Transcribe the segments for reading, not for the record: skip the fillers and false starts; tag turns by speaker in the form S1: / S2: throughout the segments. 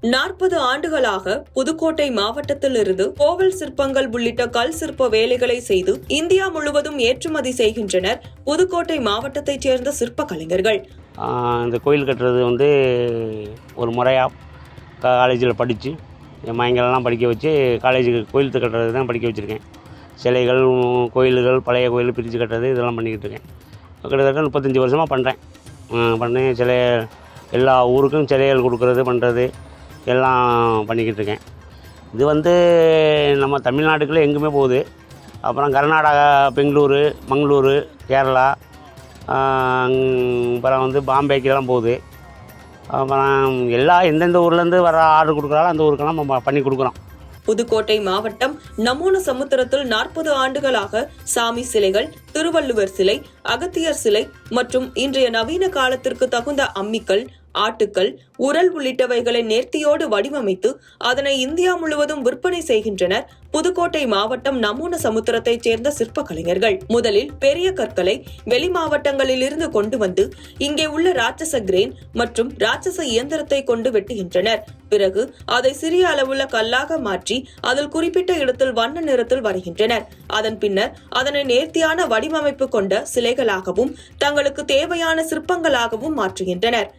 S1: 40 ஆண்டுகளாக புதுக்கோட்டை மாவட்டத்திலிருந்து கோவில் சிற்பங்கள் உள்ளிட்ட கல் சிற்ப வேலைகளை செய்து இந்தியா முழுவதும் ஏற்றுமதி செய்கின்றனர் புதுக்கோட்டை மாவட்டத்தைச் சேர்ந்த சிற்ப கலைஞர்கள்.
S2: இந்த கோயில் கட்டுறது ஒரு முறையாக காலேஜில் படித்து என் மையங்களெல்லாம் படிக்க வச்சு காலேஜுக்கு கோயில் கட்டுறது தான் படிக்க வச்சுருக்கேன். சிலைகள், கோயில்கள், பழைய கோயில் பிரித்து கட்டுறது இதெல்லாம் பண்ணிக்கிட்டு இருக்கேன். கிட்டத்தட்ட 35 வருஷமாக பண்ணுறேன். சிலை எல்லா ஊருக்கும் சிலைகள் கொடுக்குறது பண்ணுறது எல்லாம் பண்ணிக்கிட்டு இருக்கேன். இது நம்ம தமிழ்நாட்டுக்குள்ளே எங்குமே போகுது. அப்புறம் கர்நாடகா, பெங்களூரு, மங்களூரு, கேரளா, அப்புறம் பாம்பேக்கெல்லாம் போகுது. அப்புறம் எந்தெந்த ஊர்லேருந்து வர ஆர்டர் கொடுக்குறாலும் அந்த ஊருக்கெல்லாம் நம்ம பண்ணி கொடுக்குறோம்.
S1: புதுக்கோட்டை மாவட்டம் நமூன சமுத்திரத்தில் 40 ஆண்டுகளாக சாமி சிலைகள், திருவள்ளுவர் சிலை, அகத்தியர் சிலை மற்றும் இன்றைய நவீன காலத்திற்கு தகுந்த அம்மிக்கல், ஆட்டுக்கல், உரல் உள்ளிட்டவைகளை நேர்த்தியோடு வடிவமைத்து அதனை இந்தியா முழுவதும் விற்பனை செய்கின்றனர் புதுக்கோட்டை மாவட்டம் நமூன சமுத்திரத்தைச் சேர்ந்த சிற்ப கலைஞர்கள். முதலில் பெரிய கற்களை வெளி மாவட்டங்களில் இருந்து கொண்டு வந்து இங்கே உள்ள ராட்சச கிரேன் மற்றும் ராட்சச இயந்திரத்தை கொண்டு வெட்டுகின்றனர். பிறகு அதை சிறிய அளவுள்ள கல்லாக மாற்றி அதில் குறிப்பிட்ட இடத்தில் வண்ண நிறத்தில் வரைகின்றனர். அதன் பின்னர் அதனை நேர்த்தியான வடிவமைப்பு கொண்ட சிலைகளாகவும் தங்களுக்கு தேவையான சிற்பங்களாகவும் மாற்றுகின்றனர்.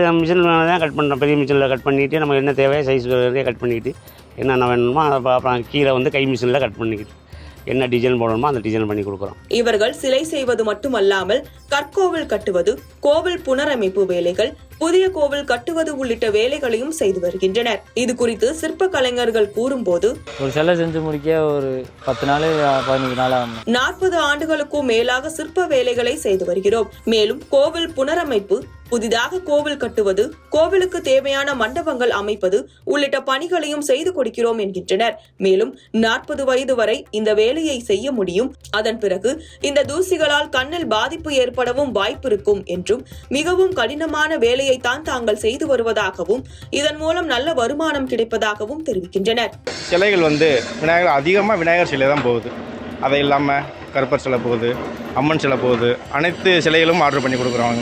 S2: மிஷினில் கட் பண்ணுறோம். பெரிய மிஷினில் கட் பண்ணிவிட்டு நமக்கு என்ன தேவையோ சைஸ் கட் பண்ணிக்கிட்டு என்னென்ன வேணுமோ அதை அப்புறம் கீழே கை மிஷினில் கட் பண்ணிக்கிட்டு என்ன டிசைன் போடணுமோ அந்த டிசைன் பண்ணி கொடுக்குறோம்.
S1: இவர்கள் சிலை செய்வது மட்டுமல்லாமல் கற்கோவில் கட்டுவது, கோவில் புனரமைப்பு வேலைகள், புதிய கோவில் கட்டுவது உள்ளிட்ட வேலைகளையும் செய்து வருகின்றனர். இது குறித்து சிற்ப கலைஞர்கள் கூறும்போது,
S3: ஒரு சிலை செஞ்சு முடிக்க ஒரு 10 நாள் 15 நாள் ஆகும்.
S1: 40 ஆண்டுகளுக்கும் மேலாக சிற்ப வேலைகளை செய்து வருகிறோம். மேலும் கோவில் புனரமைப்பு, புதிதாக கோவில் கட்டுவது, கோவிலுக்கு தேவையான மண்டபங்கள் அமைப்பது உள்ளிட்ட பணிகளையும் செய்து கொடுக்கிறோம் என்கின்றனர். மேலும் 40 வயது வரை இந்த வேலையை செய்ய முடியும். அதன் பிறகு இந்த தூசிகளால் கண்ணில் பாதிப்பு ஏற்படவும் வாய்ப்பிருக்கும் என்றும் மிகவும் கடினமான வேலையை தான் தாங்கள் செய்து வருவதாகவும் இதன் மூலம் நல்ல வருமானம் கிடைப்பதாகவும் தெரிவிக்கின்றனர்.
S4: சிலைகள் விநாயகர் அதிகமாக விநாயகர் சிலை தான் போகுது. அதை இல்லாமல் கருப்பர் சிலை போகுது, அம்மன் சிலை போகுது. அனைத்து சிலைகளும் ஆர்டர் பண்ணி கொடுக்குறோம்.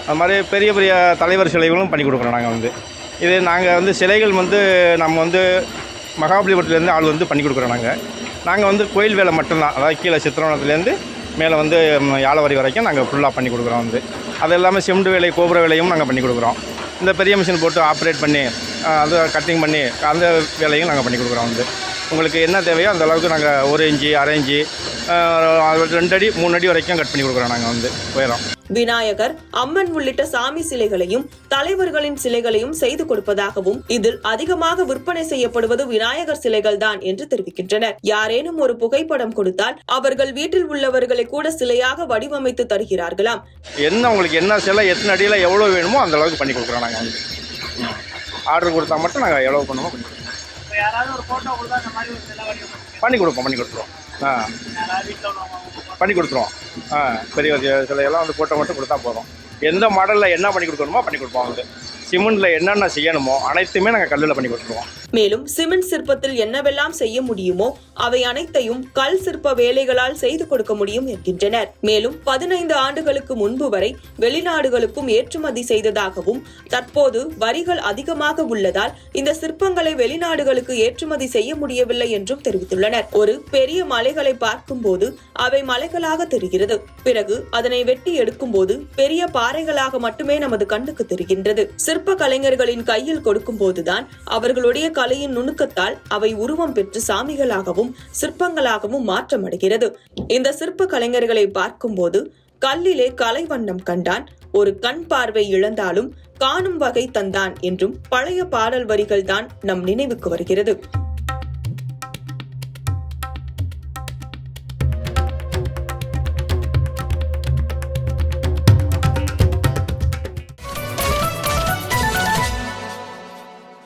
S4: அது மாதிரி பெரிய பெரிய தலைவர் சிலைகளும் பண்ணி கொடுக்குறோம். நாங்கள் சிலைகள் நம்ம மகாபலிபுரத்துலேருந்து ஆள் பண்ணி கொடுக்குறோம். நாங்கள் கோயில் வேலை மட்டும்தான், அதாவது கீழே சித்திரவனத்துலேருந்து மேலே யாழவரி வரைக்கும் நாங்கள் ஃபுல்லாக பண்ணி கொடுக்குறோம். அது இல்லாமல் சிமெண்ட் வேலை, கோபுர வேலையும் நாங்கள் பண்ணி கொடுக்குறோம். இந்த பெரிய மிஷின் போட்டு ஆப்ரேட் பண்ணி அதை கட்டிங் பண்ணி அந்த வேலையும் நாங்கள் பண்ணி கொடுக்குறோம். உங்களுக்கு என்ன தேவையோ அந்த அளவுக்கு நாங்கள் 1 இன்ச்சு, 1/2 இன்ச்சு, 2 அடி, 3 அடி வரைக்கும் கட் பண்ணி கொடுக்குறோம். நாங்கள் உயரம்
S1: விநாயகர், அம்மன் உள்ளிட்ட சாமி சிலைகளையும் தலைவர்களின் சிலைகளையும் செய்து கொடுப்பதாகவும் இதில் அதிகமாக விற்பனை செய்யப்படுவது விநாயகர் சிலைகள் தான் என்று தெரிவிக்கின்றனர். யாரேனும் ஒரு புகைப்படம் கொடுத்தால் அவர்கள் வீட்டில் உள்ளவர்களை கூட சிலையாக வடிவமைத்து தருகிறார்களாம்.
S4: உங்களுக்கு என்ன சிலை எத்தனை அடியில் எவ்வளவு வேணுமோ அந்த அளவுக்கு பண்ணி கொடுக்குறோம். நாங்கள் ஆர்டர் கொடுத்தா மட்டும் நாங்கள் எவ்வளவு பண்ணுவோம் பண்ணி கொடுத்துருவோம். பண்ணி கொடுத்துருவோம். பெரிய சிலையெல்லாம் போட்டோ மட்டும் கொடுத்தா போதும். எந்த மாடலில் என்ன பண்ணி கொடுக்கணுமோ பண்ணி கொடுப்போம். சிமெண்ட்ல என்னென்ன செய்யணுமோ அனைத்துமே நாங்கள் கல்லில் பண்ணி கொடுத்துருவோம்.
S1: மேலும் சிமெண்ட் சிற்பத்தில் என்னவெல்லாம் செய்ய முடியுமோ அவை அனைத்தையும் கல் சிற்ப வேலைகளால் செய்து கொடுக்க முடியும் என்கின்றனர். மேலும் 15 ஆண்டுகளுக்கு முன்பு வரை வெளிநாடுகளுக்கும் ஏற்றுமதி செய்ததாகவும் தற்போது வரிகள் அதிகமாக உள்ளதால் இந்த சிற்பங்களை வெளிநாடுகளுக்கு ஏற்றுமதி செய்ய முடியவில்லை என்றும் தெரிவித்துள்ளனர். ஒரு பெரிய மலைகளை பார்க்கும் போது அவை மலைகளாக தெரிகிறது. பிறகு அதனை வெட்டி எடுக்கும் போது பெரிய பாறைகளாக மட்டுமே நமது கண்ணுக்கு தெரிகின்றது. சிற்ப கலைஞர்களின் கையில் கொடுக்கும் போதுதான் அவர்களுடைய கலையின் நுணுக்கத்தால் அவை உருவம் பெற்று சாமிகளாகவும் சிற்பங்களாகவும் மாற்றமடைகிறது. இந்த சிற்ப கலைஞர்களை பார்க்கும்போது கல்லிலே கலை வண்ணம் கண்டான், ஒரு கண் பார்வை இழந்தாலும் காணும் வகை தந்தான் என்றும் பழைய பாடல் வரிகள் தான் நம் நினைவுக்கு வருகிறது.